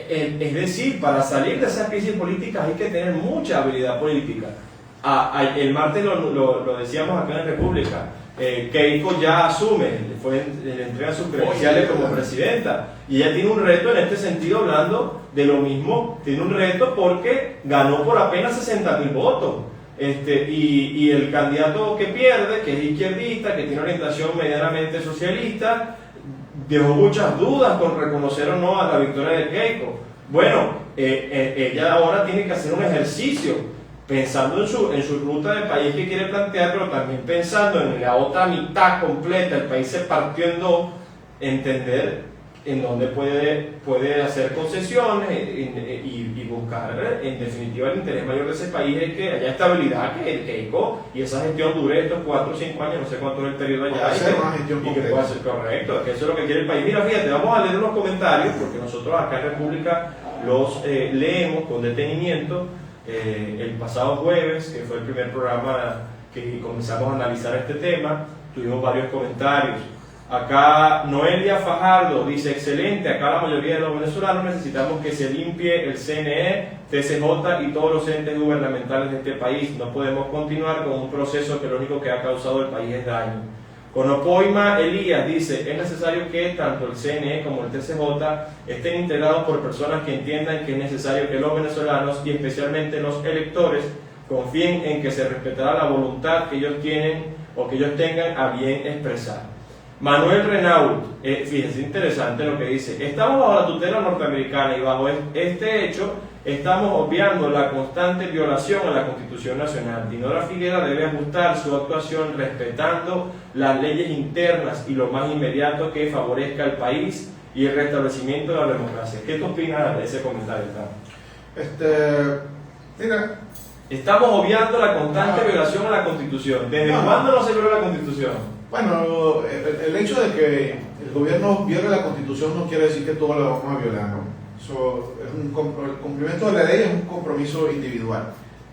Es decir, para salir de esas crisis políticas hay que tener mucha habilidad política. El martes lo decíamos acá en República. Keiko ya asume, le entregan sus credenciales como presidenta, y ella tiene un reto en este sentido, hablando de lo mismo. Tiene un reto porque ganó por apenas 60.000 votos. Y el candidato que pierde, que es izquierdista, que tiene orientación medianamente socialista, dejó muchas dudas con reconocer o no a la victoria de Keiko. Bueno, ella ahora tiene que hacer un ejercicio pensando en su ruta de país que quiere plantear, pero también pensando en la otra mitad completa. El país se partió en dos, entender en dónde puede hacer concesiones y buscar, en definitiva, el interés mayor de ese país es que haya estabilidad, que ECO y esa gestión dure estos 4 o 5 años, no sé cuánto es el periodo allá, y que pueda ser correcto, que eso es lo que quiere el país. Mira, fíjate, vamos a leer unos comentarios, porque nosotros acá en República los leemos con detenimiento. El pasado jueves, que fue el primer programa que comenzamos a analizar este tema, tuvimos varios comentarios. Acá Noelia Fajardo dice: excelente, acá la mayoría de los venezolanos necesitamos que se limpie el CNE, TCJ y todos los entes gubernamentales de este país. No podemos continuar con un proceso que lo único que ha causado al país es daño. Conopoima Elías dice: es necesario que tanto el CNE como el TCJ estén integrados por personas que entiendan que es necesario que los venezolanos y especialmente los electores confíen en que se respetará la voluntad que ellos tienen o que ellos tengan a bien expresar. Manuel Renaud, fíjense, interesante lo que dice: estamos bajo la tutela norteamericana y bajo este hecho estamos obviando la constante violación a la Constitución Nacional. Dinora Figuera debe ajustar su actuación respetando las leyes internas y lo más inmediato que favorezca al país y el restablecimiento de la democracia. ¿Qué tú opinas de ese comentario, Tom? Mira, estamos obviando la constante violación a la Constitución. ¿Desde cuándo no se viola la Constitución? Bueno, el hecho de que el gobierno viole la Constitución no quiere decir que todos la vamos a violar, ¿no? Eso es el cumplimiento de la ley es un compromiso individual.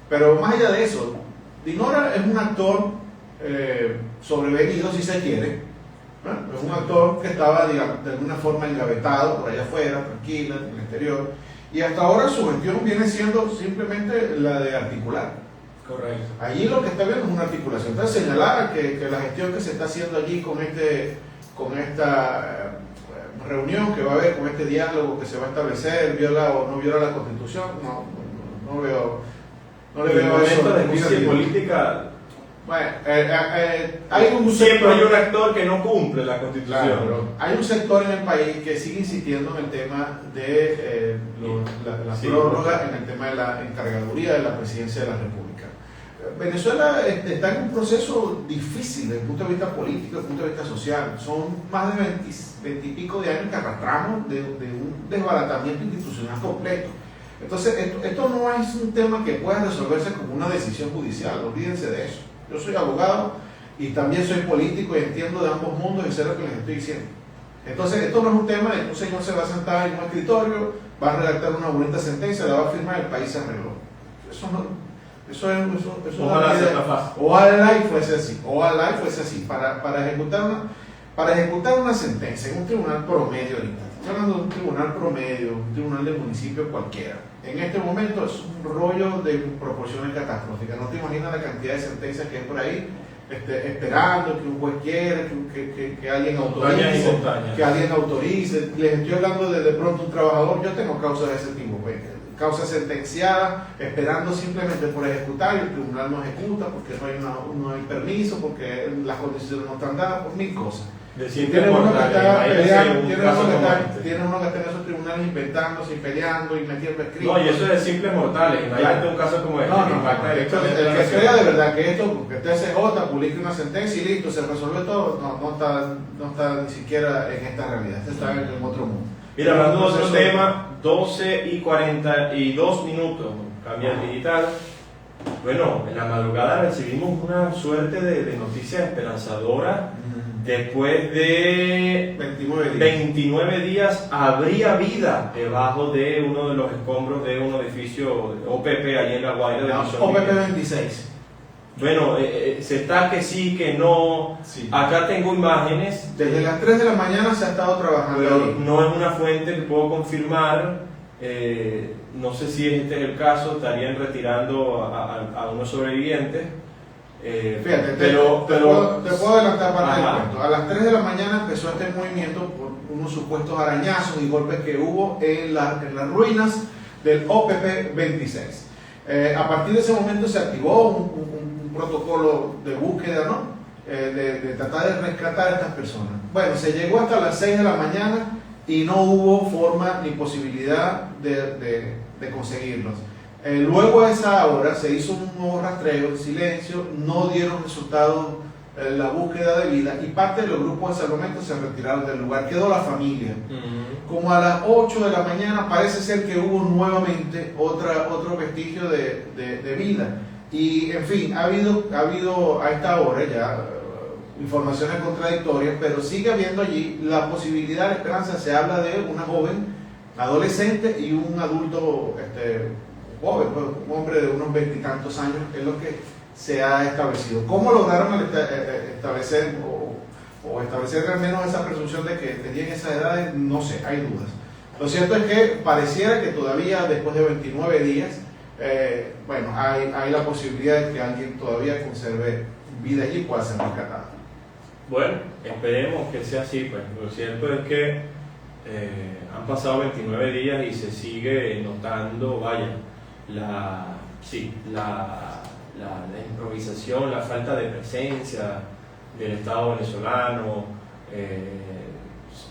Pero más allá de eso, Dinora es un actor sobrevenido, si se quiere, ¿no? Es un actor que estaba, digamos, de alguna forma engavetado por allá afuera, tranquila, en el exterior, y hasta ahora su gestión viene siendo simplemente la de articular. Correcto. Allí lo que está viendo es una articulación. Entonces señalar que la gestión que se está haciendo allí con esta reunión que va a haber, con este diálogo que se va a establecer, viola o no viola la Constitución, no le veo eso. De justicia política. Bueno, siempre hay un actor que no cumple la Constitución. Claro, hay un sector en el país que sigue insistiendo en el tema de la prórroga, en el tema de la encargaduría de la presidencia de la República. Venezuela está en un proceso difícil desde el punto de vista político, desde el punto de vista social. Son más de 20 y pico de años que arrastramos de un desbaratamiento institucional completo. Entonces, esto no es un tema que pueda resolverse como una decisión judicial, olvídense de eso. Yo soy abogado y también soy político y entiendo de ambos mundos y sé lo que les estoy diciendo. Entonces, esto no es un tema de que un señor se va a sentar en un escritorio, va a redactar una bonita sentencia, la va a firmar y el país se arregló. Eso es ojalá sea fácil. Ojalá y fuese así. Para ejecutar una sentencia en un tribunal promedio ahorita, estoy hablando de un tribunal promedio, un tribunal de municipio cualquiera, en este momento es un rollo de proporciones catastróficas. No te imaginas la cantidad de sentencias que hay por ahí esperando que un juez quiera, que alguien autorice, Les estoy hablando de pronto un trabajador. Yo tengo causas de ese tipo, causas sentenciadas, esperando simplemente por ejecutar, y el tribunal no ejecuta porque no hay permiso, porque las condiciones no están dadas, por mil cosas. Tiene uno que está peleando, tiene uno que está en esos tribunales inventándose y peleando y metiendo escritos. No, y eso es de simples mortales, imagínate un caso como este. El que crea de verdad que esto, que TCJ publique una sentencia y listo, se resuelve todo, no está ni siquiera en esta realidad, está en otro mundo. Mira, hablando de otro tema, 12:42, cambia el digital. Bueno, en la madrugada recibimos una suerte de noticia esperanzadora. Después de 29 días habría vida debajo de uno de los escombros de un edificio OPP allí en La Guaira. OPP 26. Bueno, se está que sí, que no. Sí. Acá tengo imágenes. Desde las 3 de la mañana se ha estado trabajando. Pero no es una fuente que puedo confirmar. No sé si este es el caso. Estarían retirando a unos sobrevivientes. Fíjate, te puedo adelantar parte del cuento. A las 3 de la mañana empezó este movimiento por unos supuestos arañazos y golpes que hubo en las ruinas del OPP 26. A partir de ese momento se activó un protocolo de búsqueda, ¿no? De tratar de rescatar a estas personas. Bueno, se llegó hasta las 6 de la mañana y no hubo forma ni posibilidad de conseguirlos. Luego a esa hora se hizo un nuevo rastreo en silencio, no dieron resultados la búsqueda de vida y parte de los grupos de salvamento se retiraron del lugar, quedó la familia. Como a las 8 de la mañana parece ser que hubo nuevamente otro vestigio de vida. Y en fin, ha habido a esta hora ya informaciones contradictorias, pero sigue habiendo allí la posibilidad, la esperanza. Se habla de una joven adolescente y un adulto joven, un hombre de unos 20 y tantos años, es lo que se ha establecido. ¿Cómo lograron establecer o establecer al menos esa presunción de que tenían esas edades? No sé, hay dudas. Lo cierto es que pareciera que todavía después de 29 días, hay la posibilidad de que alguien todavía conserve vida allí y pueda ser rescatado. Bueno, esperemos que sea así, pues. Lo cierto es que han pasado 29 días y se sigue notando, la improvisación, la falta de presencia del Estado venezolano.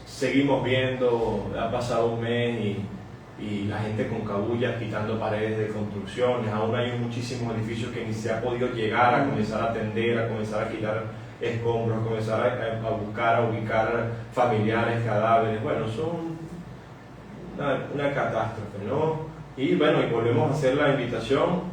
Seguimos viendo, ha pasado un mes y la gente con cabullas quitando paredes de construcciones. Aún hay muchísimos edificios que ni se ha podido llegar a comenzar a atender, a comenzar a quitar escombros, a comenzar a buscar, a ubicar familiares, cadáveres. Bueno, son una catástrofe, ¿no? Y bueno, y volvemos a hacer la invitación.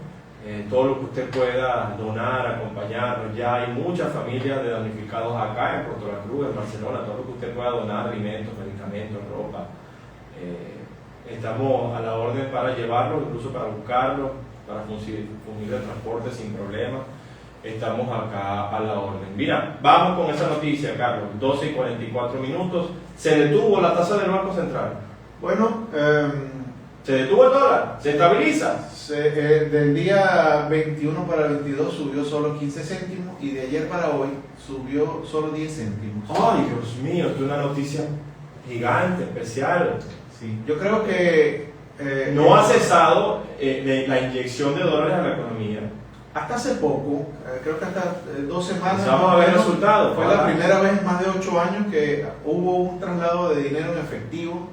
Todo lo que usted pueda donar, acompañarnos. Ya hay muchas familias de damnificados acá en Puerto La Cruz, en Barcelona. Todo lo que usted pueda donar, alimentos, medicamentos, ropa. Estamos a la orden para llevarlos, incluso para buscarlos, para fundir el transporte sin problemas. Estamos acá a la orden. Mira, vamos con esa noticia, Carlos. 12 y 44 minutos. Se detuvo la tasa del Banco Central. Bueno, se detuvo el dólar, se estabiliza. Del día 21 para el 22 subió solo 15 céntimos y de ayer para hoy subió solo 10 céntimos. Ay, Dios mío, esto es una noticia gigante, especial. Sí, yo creo que no ha cesado la inyección de dólares a la economía. Hasta hace poco, creo que hasta 2 semanas. Vamos a ver resultados. Fue la primera vez en más de 8 años que hubo un traslado de dinero en efectivo,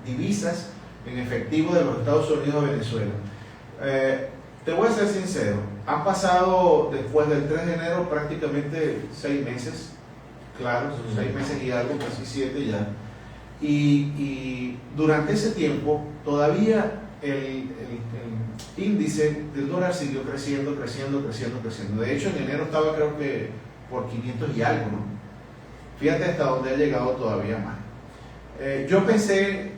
divisas en efectivo de los Estados Unidos a Venezuela. Te voy a ser sincero, han pasado después del 3 de enero prácticamente 6 meses, claro, 6 meses y algo, casi 7 ya. Y durante ese tiempo todavía el índice del dólar siguió creciendo. De hecho, en enero estaba creo que por 500 y algo, ¿no? Fíjate hasta dónde ha llegado todavía más. Yo pensé,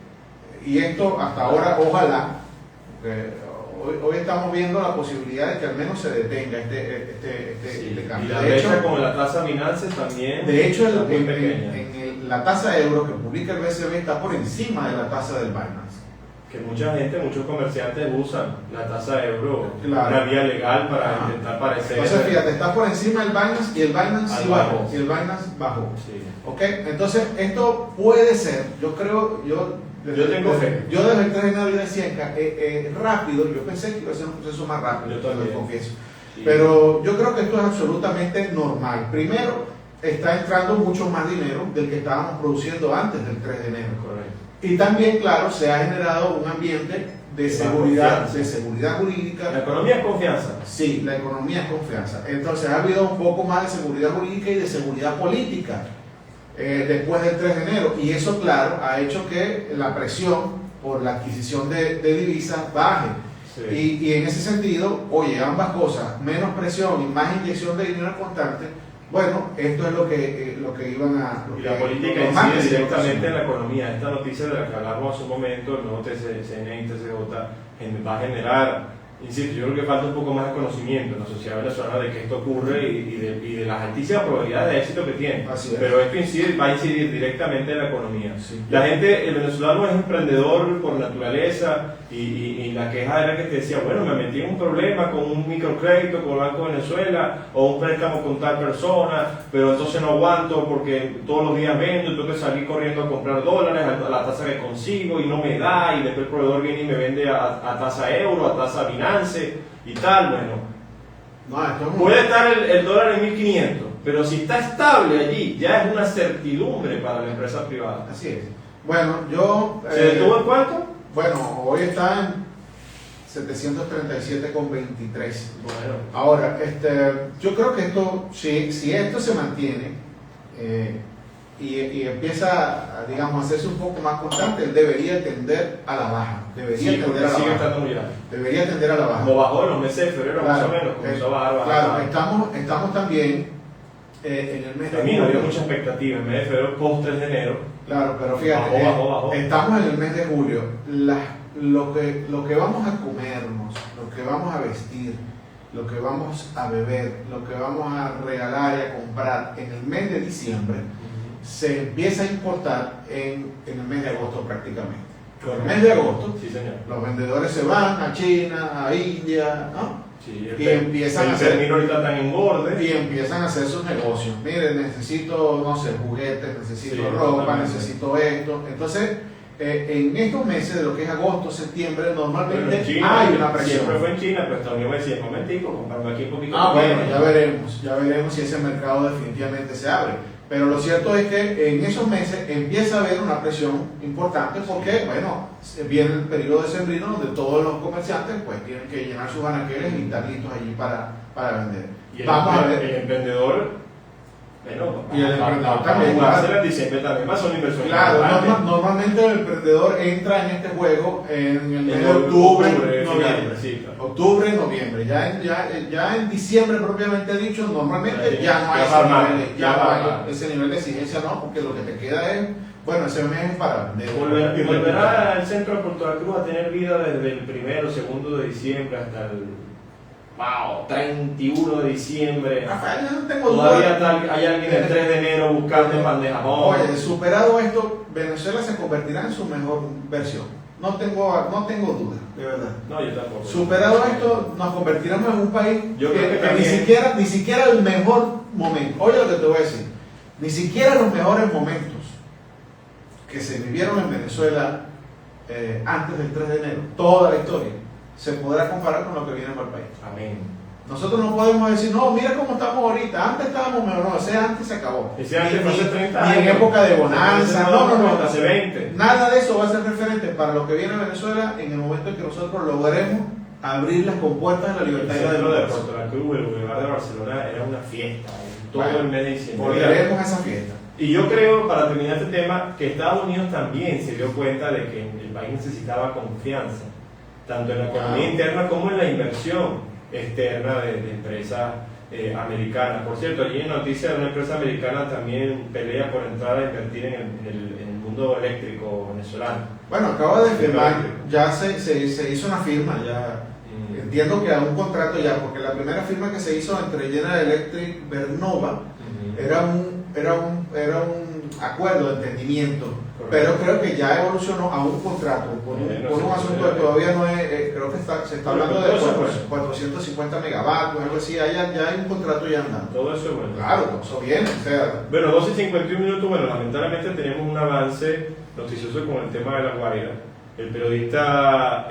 y esto hasta ahora, ojalá, hoy estamos viendo la posibilidad de que al menos se detenga este cambio. Y la brecha con la tasa Binance también. De hecho, muy pequeña. La tasa euro que publica el BCB está por encima de la tasa del Binance. Que mucha gente, muchos comerciantes usan la tasa euro, claro, una vía legal para intentar parecer. Entonces, fíjate, está por encima del Binance y el Binance sí bajó. Y el Binance bajó. Sí. ¿Ok? Entonces, esto puede ser, yo tengo fe. Yo desde el 3 de enero decía rápido, yo pensé que iba a ser un proceso más rápido, yo también, lo confieso. Sí. Pero yo creo que esto es absolutamente normal. Primero, está entrando mucho más dinero del que estábamos produciendo antes del 3 de enero. Correcto. Y también, claro, se ha generado un ambiente de seguridad jurídica. La economía es confianza. Sí, la economía es confianza. Entonces ha habido un poco más de seguridad jurídica y de seguridad política después del 3 de enero. Y eso, claro, ha hecho que la presión por la adquisición de divisas baje. Sí. Y en ese sentido, oye, ambas cosas, menos presión y más inyección de dinero constante. Bueno, esto es lo que iban a... Y la política incide directamente en la economía. Esta noticia de la que hablamos hace un momento, el nuevo CNE y TCJ, va a generar, insisto, yo creo que falta un poco más de conocimiento en la sociedad venezolana de que esto ocurre y de las altísimas probabilidades de éxito que tiene. Pero esto va a incidir directamente en la economía. Sí. La gente, el venezolano es emprendedor por naturaleza y la queja era que te decía, bueno, me metí en un problema con un microcrédito con el Banco de Venezuela o un préstamo con tal persona, pero entonces no aguanto porque todos los días vendo, tengo que salir corriendo a comprar dólares a la tasa que consigo y no me da, y después el proveedor viene y me vende a tasa euro, a tasa Binance y tal. Bueno, puede estar el dólar en 1500, pero si está estable allí, ya es una certidumbre para la empresa privada. Así es. Bueno, yo... ¿Se detuvo en cuánto? Bueno, hoy está en 737,23. Bueno. Ahora, yo creo que esto, si esto se mantiene y empieza, digamos, a hacerse un poco más constante, él debería tender a la baja. Debería tender a la baja. Debería tender a la baja. Como bajó en los meses de febrero, claro, más o menos, comenzó a bajar. Claro, estamos también en el mes de También julio. había mucha expectativa. En el mes de febrero, post 3 de enero. Claro, pero fíjate, bajó. Estamos en el mes de julio. Lo que vamos a comernos, lo que vamos a vestir, lo que vamos a beber, lo que vamos a regalar y a comprar en el mes de diciembre, se empieza a importar en el mes de agosto prácticamente. En el mes de agosto, sí, señor, los vendedores se van a China, a India, ¿no? Sí, y empiezan a hacer, ahorita tan engorde. y empiezan a hacer sus negocios. Miren, necesito, no sé, juguetes, necesito Sí, ropa, totalmente. necesito esto. Entonces, en estos meses de lo que es agosto, septiembre, normalmente Bueno, en China, hay una presión. Siempre fue en China, pero Estados Unidos me decía, momentico, comprarme aquí un poquito. Bueno, ya veremos si ese mercado definitivamente se abre. Pero lo cierto es que en esos meses empieza a haber una presión importante porque, bueno, viene el periodo decembrino donde todos los comerciantes pues tienen que llenar sus anaqueles y estar listos allí para vender. Y Vamos a ver. El emprendedor, bueno, Y el emprendedor también, va a claro. hacer en diciembre también, más son inversiones. Claro, importantes. normalmente el emprendedor entra en este juego en el mes En de octubre, noviembre. noviembre. Sí, claro. Octubre, noviembre. Ya en diciembre, propiamente dicho, normalmente Sí, ya no hay ya va mal, ya no hay mal. ese nivel de exigencia, ¿no? Porque lo que te queda es, bueno, ese mes es para vender. Y volverá el centro de Puerto La Cruz a tener vida desde el 1, 2 de diciembre hasta el 31 de diciembre. Rafael, yo no tengo Todavía duda. hay alguien el 3 de enero buscando pan de jamón. Oye, superado esto, Venezuela se convertirá en su mejor versión. No tengo duda, de verdad. No, yo tampoco. Superado esto, nos convertiremos en un país Yo creo que ni también. siquiera el mejor momento. Oye lo que te voy a decir. Ni siquiera los mejores momentos que se vivieron en Venezuela antes del 3 de enero, toda la historia, se podrá comparar con lo que viene para el país. Amén. Nosotros no podemos decir, no, mira cómo estamos ahorita, antes estábamos mejor, no, ese antes se acabó. Ese antes fue hace 30 Ni en años. época de bonanza, no. Hace 20. Nada de eso va a ser referente para lo que viene a Venezuela en el momento en que nosotros logremos abrir las compuertas de la El libertad y la centro de democracia. Puerto La Cruz, el Boulevard de Barcelona, era una fiesta. Todo Bueno, el mes de diciembre. Volveremos a esa fiesta. Y yo creo, para terminar este tema, que Estados Unidos también se dio cuenta de que el país necesitaba confianza, tanto en la economía interna como en la inversión externa de empresas americanas. Por cierto, allí en noticias de una empresa americana también pelea por entrar a invertir en el mundo eléctrico venezolano. Bueno, acaba de firmar, ya se hizo una firma, ya entiendo que a un contrato ya, porque la primera firma que se hizo entre General Electric Vernova era un acuerdo de entendimiento. Correcto. Pero creo que ya evolucionó a un contrato por un asunto que todavía no es, creo que se está hablando de 450 megavatios, algo así, ya hay un contrato ya andando. Todo eso es bueno. Claro, todo eso viene, o sea. Bueno, 12:51. Bueno, lamentablemente tenemos un avance noticioso con el tema de La Guaira. El periodista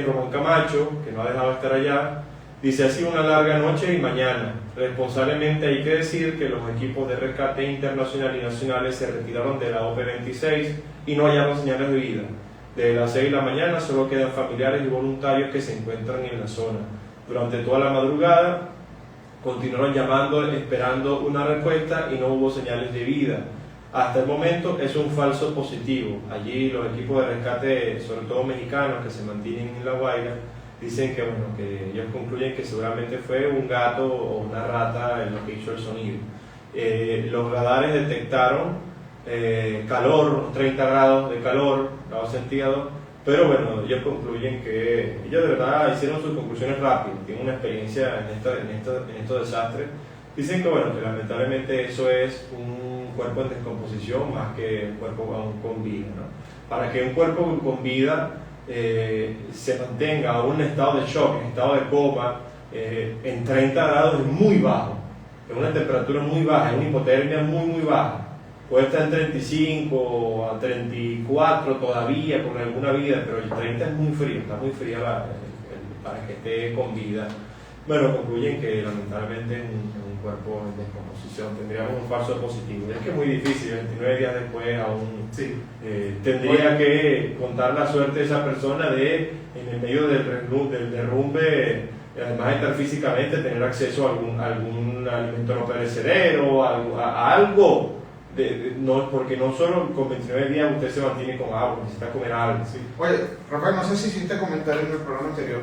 Román Camacho, que no ha dejado de estar allá, dice: ha sido una larga noche y mañana. Responsablemente hay que decir que los equipos de rescate internacional y nacionales se retiraron de la OP-26 y no hallaron señales de vida. Desde las 6 de la mañana solo quedan familiares y voluntarios que se encuentran en la zona. Durante toda la madrugada continuaron llamando, esperando una respuesta y no hubo señales de vida. Hasta el momento es un falso positivo. Allí los equipos de rescate, sobre todo mexicanos, que se mantienen en La Guaira, dicen que, bueno, que ellos concluyen que seguramente fue un gato o una rata en lo que hizo el sonido. Los radares detectaron calor, 30 grados de calor, grados centígrados, pero bueno, ellos concluyen que ellos de verdad hicieron sus conclusiones rápido, tienen una experiencia en estos desastres. Dicen que, bueno, que lamentablemente eso es un cuerpo en descomposición más que un cuerpo aún con vida, ¿no? Para que un cuerpo con vida se mantenga en un estado de shock, en estado de coma, en 30 grados es muy bajo, es una temperatura muy baja, es una hipotermia muy baja, puede estar en 35 a 34 todavía con alguna vida, pero el 30 es muy frío, está muy fría para que esté con vida. Bueno, concluyen que lamentablemente es un cuerpo en descomposición. Tendríamos un falso positivo. Es que es muy difícil, 29 días después aún Sí. tendría que contar la suerte de esa persona de, en el medio del derrumbe, además de estar físicamente, tener acceso a algún alimento no perecedero, a algo. No, porque no solo con 29 días usted se mantiene con agua, necesita comer algo. Sí. Oye, Rafael, no sé si hiciste comentario en el programa anterior,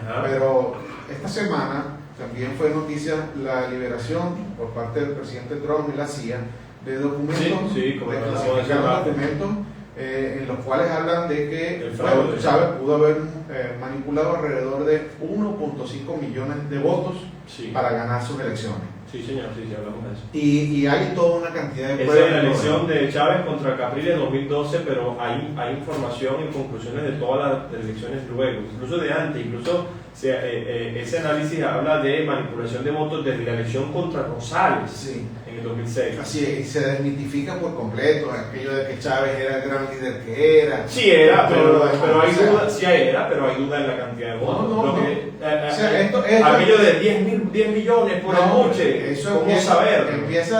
Ajá. pero esta semana también fue noticia la liberación por parte del presidente Trump y la CIA de documentos, Sí, como de la clasificados documentos en los cuales hablan de que El fraude. Chávez pudo haber manipulado alrededor de 1.5 millones de votos Sí. para ganar sus elecciones. Sí, señor, sí, hablamos de eso. Y hay toda una cantidad de Esa pruebas. es la elección de Chávez contra Capriles 2012, pero hay información y conclusiones de todas las elecciones luego, incluso de antes, incluso ese análisis habla de manipulación de votos desde la elección contra Rosales Sí. en el 2006. Así es, y se desmitifica por completo aquello de que Chávez era el gran líder que era. Sí era, pero hay o sea, duda, sí era, pero hay duda en la cantidad de votos. No, Lo no. que, O sea, esto- aquello de 10 millones por No, noche, eso ¿cómo empieza, saber? empieza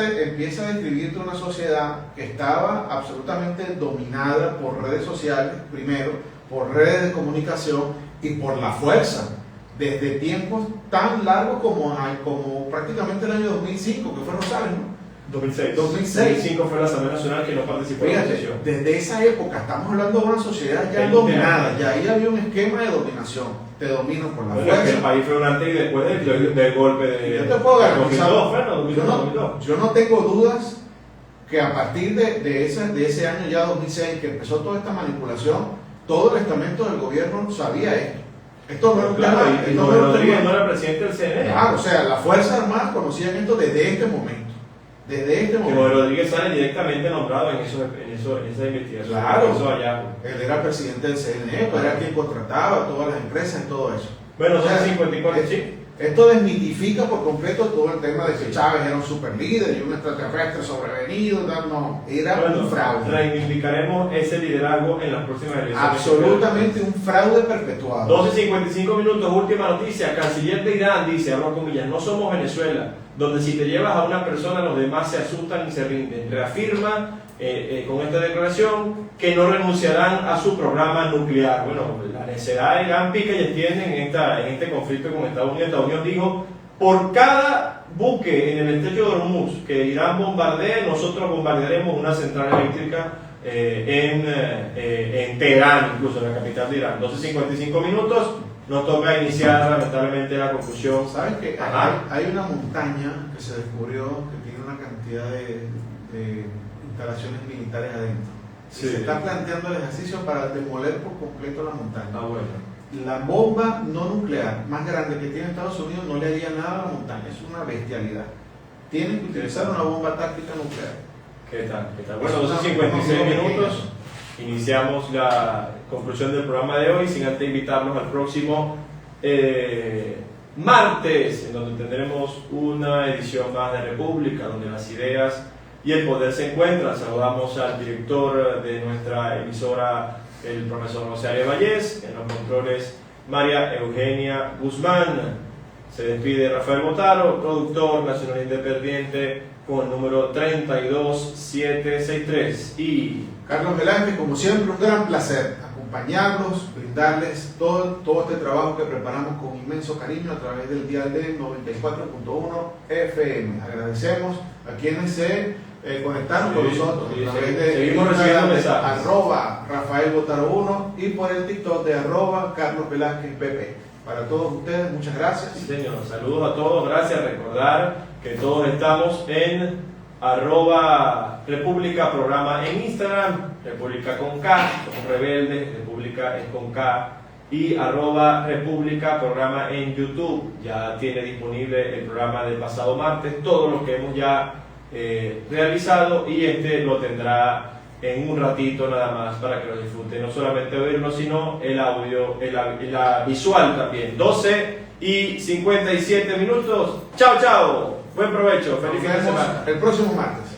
a describirte una sociedad que estaba absolutamente dominada por redes sociales, primero, por redes de comunicación y por la fuerza, desde tiempos tan largos como prácticamente el año 2005, que fue Rosales, ¿no? 2006. 2005 fue la Asamblea Nacional que no participó en la Fíjate, sesión. desde esa época estamos hablando de una sociedad ya 20 dominada, años. ya ahí había un esquema de dominación, te domino por la Bueno, es que el fuerza. país fue un antes y después del golpe de. Yo te puedo garantizar, 2002, bueno, 2002, yo 2002. yo no tengo dudas que a partir de ese año ya 2006 que empezó toda esta manipulación, todo el estamento del gobierno sabía esto. Esto no era un Claro, tema, y esto no era un Rodríguez tema- no era presidente del CNE. Claro, o sea, las Fuerzas Armadas conocían esto desde este momento. Desde este Que momento. Rodríguez sale directamente nombrado en esa investigación. Claro. En esos hallazgos. Él era presidente del CNE, pues era quien contrataba a todas las empresas y todo eso. Bueno, O sea, 54, es- sí. Esto desmitifica por completo todo el tema de que Chávez era un super líder y un extraterrestre sobrevenido. No, era Bueno, un fraude. reivindicaremos ese liderazgo en las próximas elecciones. Absolutamente un fraude perpetuado. 12:55 minutos, última noticia. Canciller de Irán dice, abro comillas, no somos Venezuela, donde si te llevas a una persona los demás se asustan y se rinden. Reafirma con esta declaración que no renunciarán a su programa nuclear. Bueno, la necedad de Irán pica y extiende en este conflicto con Estados Unidos. Estados Unidos dijo, por cada buque en el estrecho de Hormuz que Irán bombardee, nosotros bombardearemos una central eléctrica en Teherán, incluso en la capital de Irán. 12:55 minutos, nos toca iniciar lamentablemente la conclusión. ¿Sabes que Ajá. hay una montaña que se descubrió que tiene una cantidad de instalaciones militares adentro? Sí. Y se está planteando el ejercicio para demoler por completo la montaña. Ah, bueno. La bomba no nuclear más grande que tiene Estados Unidos no le haría nada a la montaña, es una bestialidad. Tienen que utilizar una bomba táctica nuclear. ¿Qué tal? Bueno, Bueno, 12:56 minutos. Iniciamos la conclusión del programa de hoy, sin antes invitarlos al próximo martes, en donde tendremos una edición más de República, donde las ideas y el poder se encuentran. Saludamos al director de nuestra emisora, el profesor José Ariel Vallés, en los controles María Eugenia Guzmán. Se despide Rafael Botaro, productor nacional independiente, con el número 32763. Y Carlos Velázquez, como siempre, un gran placer acompañarlos, brindarles todo este trabajo que preparamos con inmenso cariño a través del dial de 94.1 FM. Agradecemos a quienes se conectaron con Sí, nosotros sí, a través sí. de Seguimos recibiendo mensajes. @Rafael Botaro 1 y por el TikTok de @Carlos Velázquez PP. Para todos ustedes, muchas gracias. sí, señor, saludos a todos, gracias. Recordar que todos estamos en @República Programa en Instagram, República con K, como rebelde, República es con K, y @República Programa en YouTube. Ya tiene disponible el programa del pasado martes, todos los que hemos ya realizado, y este lo tendrá en un ratito nada más para que lo disfruten, no solamente oírlo, sino el audio, la visual también. 12:57 minutos. Chao, chao. Buen provecho. Feliz fin de Nos vemos semana. el próximo martes.